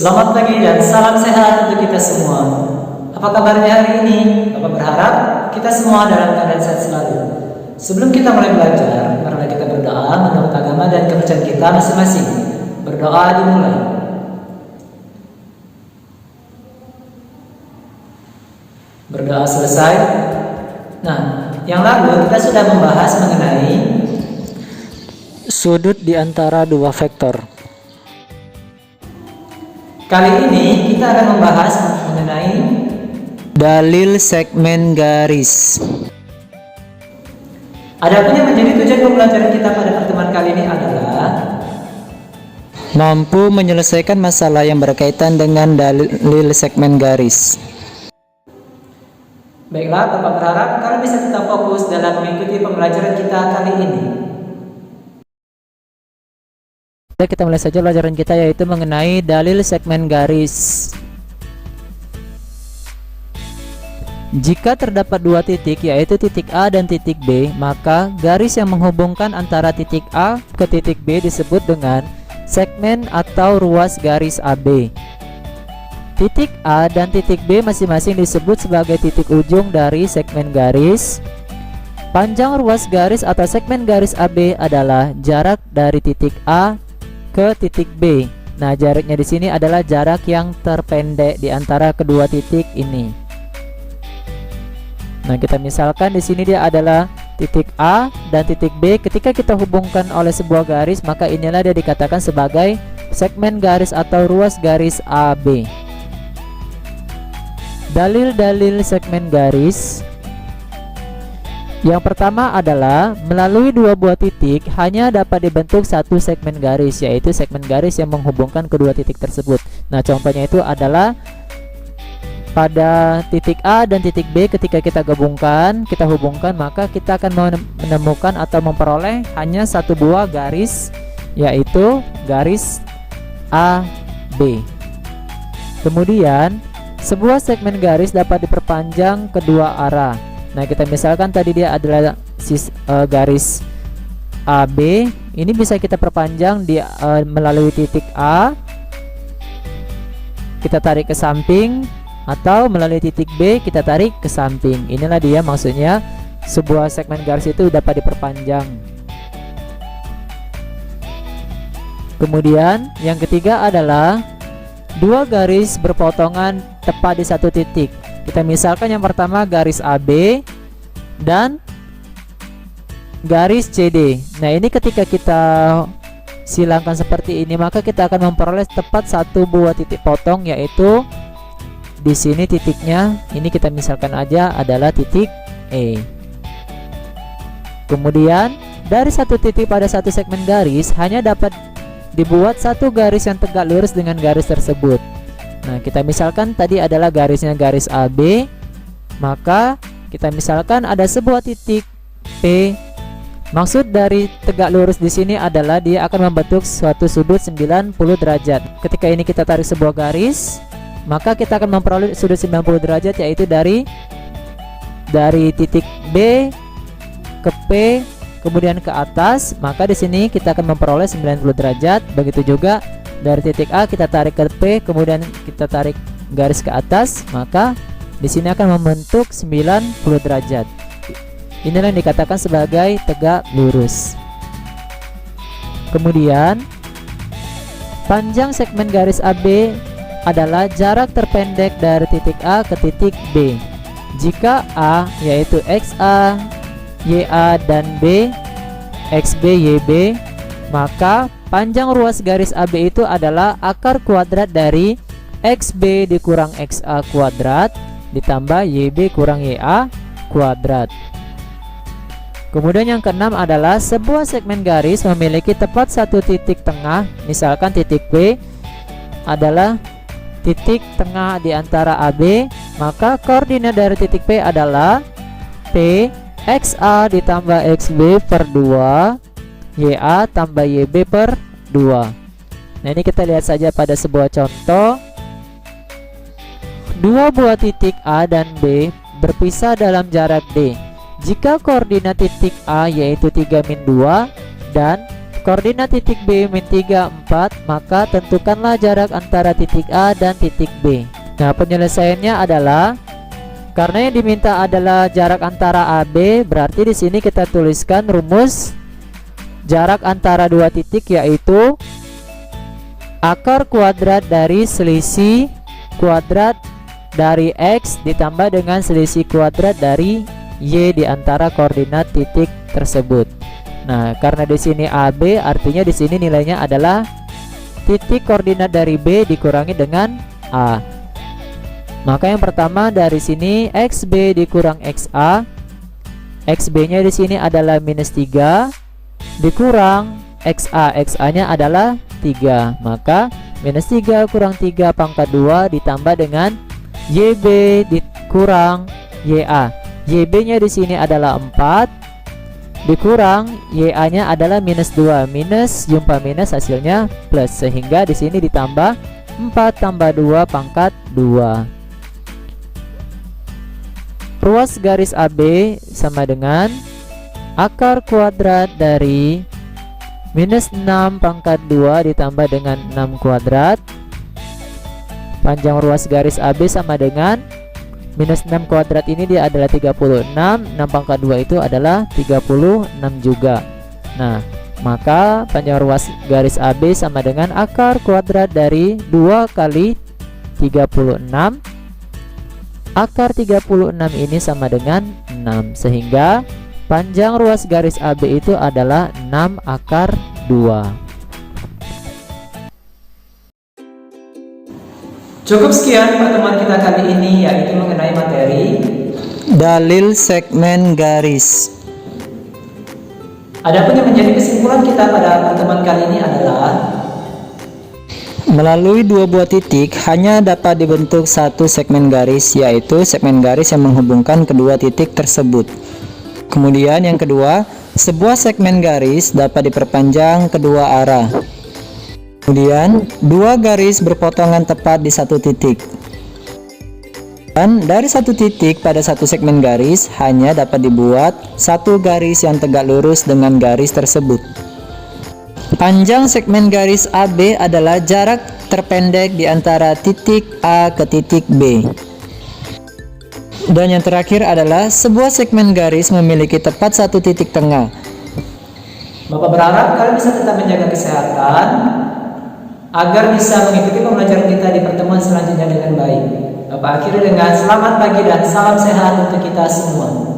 Selamat pagi dan salam sehat untuk kita semua. Apa kabarnya hari ini? Bapak berharap kita semua dalam keadaan sehat selalu. Sebelum kita mulai belajar, marilah kita berdoa menurut agama dan kepercayaan kita masing-masing. Berdoa dimulai. Berdoa selesai. Nah, yang lalu kita sudah membahas mengenai sudut di antara dua vektor. Kali ini kita akan membahas mengenai dalil segmen garis. Adapun yang menjadi tujuan pembelajaran kita pada pertemuan kali ini adalah mampu menyelesaikan masalah yang berkaitan dengan dalil segmen garis. Baiklah, Bapak berharap kalian bisa tetap fokus dalam mengikuti pembelajaran kita kali ini. Kita mulai saja pelajaran kita, yaitu mengenai dalil segmen garis. Jika terdapat dua titik, yaitu titik A dan titik B, maka garis yang menghubungkan antara titik A ke titik B disebut dengan segmen atau ruas garis AB. Titik A dan titik B masing-masing disebut sebagai titik ujung dari segmen garis. Panjang ruas garis atau segmen garis AB adalah jarak dari titik A ke titik B. Nah, jaraknya di sini adalah jarak yang terpendek di antara kedua titik ini. Nah, kita misalkan di sini dia adalah titik A dan titik B. Ketika kita hubungkan oleh sebuah garis, maka inilah dia dikatakan sebagai segmen garis atau ruas garis AB. Dalil-dalil segmen garis. Yang pertama adalah melalui dua buah titik hanya dapat dibentuk satu segmen garis, yaitu segmen garis yang menghubungkan kedua titik tersebut. Nah, contohnya itu adalah pada titik A dan titik B. Ketika kita hubungkan, maka kita akan menemukan atau memperoleh hanya satu buah garis, yaitu garis AB. Kemudian sebuah segmen garis dapat diperpanjang kedua arah. Nah, kita misalkan tadi dia adalah garis AB, ini bisa kita perpanjang melalui titik A, kita tarik ke samping, atau melalui titik B kita tarik ke samping. Inilah dia maksudnya sebuah segmen garis itu dapat diperpanjang. Kemudian yang ketiga adalah dua garis berpotongan tepat di satu titik. Kita misalkan yang pertama garis AB dan garis CD. Nah, ini ketika kita silangkan seperti ini, maka kita akan memperoleh tepat satu buah titik potong, yaitu di sini titiknya. Ini kita misalkan aja adalah titik E. Kemudian dari satu titik pada satu segmen garis hanya dapat dibuat satu garis yang tegak lurus dengan garis tersebut. Nah, kita misalkan tadi adalah garisnya garis AB, maka kita misalkan ada sebuah titik P. Maksud dari tegak lurus di sini adalah dia akan membentuk suatu sudut 90 derajat. Ketika ini kita tarik sebuah garis, maka kita akan memperoleh sudut 90 derajat, yaitu dari titik B ke P kemudian ke atas, maka di sini kita akan memperoleh 90 derajat. Begitu juga dari titik A kita tarik ke P, kemudian kita tarik garis ke atas, maka di sini akan membentuk 90 derajat. Inilah yang dikatakan sebagai tegak lurus. Kemudian panjang segmen garis AB adalah jarak terpendek dari titik A ke titik B. Jika A yaitu XA, YA dan B XB, YB, maka panjang ruas garis AB itu adalah akar kuadrat dari XB dikurang XA kuadrat ditambah YB kurang YA kuadrat. Kemudian yang keenam adalah sebuah segmen garis memiliki tepat satu titik tengah. Misalkan titik P adalah titik tengah di antara AB, maka koordinat dari titik P adalah P XA ditambah XB per 2 YA tambah YB per 2. Nah, ini kita lihat saja pada sebuah contoh. Dua buah titik A dan B berpisah dalam jarak D. Jika koordinat titik A yaitu 3-2 dan koordinat titik B min 3, 4, maka tentukanlah jarak antara titik A dan titik B. Nah, penyelesaiannya adalah karena yang diminta adalah jarak antara AB, berarti di sini kita tuliskan rumus jarak antara dua titik, yaitu akar kuadrat dari selisih kuadrat dari X ditambah dengan selisih kuadrat dari Y di antara koordinat titik tersebut. Nah, karena di sini AB, artinya di sini nilainya adalah titik koordinat dari B dikurangi dengan A. Maka yang pertama dari sini XB dikurang XA. XB-nya di sini adalah minus 3 dikurang XA. XA-nya adalah 3. Maka minus 3 kurang 3 pangkat 2 ditambah dengan YB dikurang YA. YB-nya di sini adalah 4 dikurang YA-nya adalah minus 2. Minus jumpa minus hasilnya plus, sehingga di sini ditambah 4 tambah 2 pangkat 2. Ruas garis AB sama dengan akar kuadrat dari minus 6 pangkat 2 ditambah dengan 6 kuadrat. Panjang ruas garis AB sama dengan minus 6 kuadrat, ini dia adalah 36. 6 pangkat 2 itu adalah 36 juga. Nah, maka panjang ruas garis AB sama dengan akar kuadrat dari 2 kali 36. Akar 36 ini sama dengan 6, sehingga panjang ruas garis AB itu adalah 6 akar 2. Cukup sekian pertemuan kita kali ini, yaitu mengenai materi dalil segmen garis. Adapun yang menjadi kesimpulan kita pada pertemuan kali ini adalah melalui dua buah titik hanya dapat dibentuk satu segmen garis, yaitu segmen garis yang menghubungkan kedua titik tersebut. Kemudian yang kedua, sebuah segmen garis dapat diperpanjang kedua arah. Kemudian, dua garis berpotongan tepat di satu titik. Dan dari satu titik pada satu segmen garis hanya dapat dibuat satu garis yang tegak lurus dengan garis tersebut. Panjang segmen garis AB adalah jarak terpendek di antara titik A ke titik B. Dan yang terakhir adalah sebuah segmen garis memiliki tepat satu titik tengah. Bapak berharap kalian bisa tetap menjaga kesehatan agar bisa mengikuti pembelajaran kita di pertemuan selanjutnya dengan baik. Bapak akhiri dengan selamat pagi dan salam sehat untuk kita semua.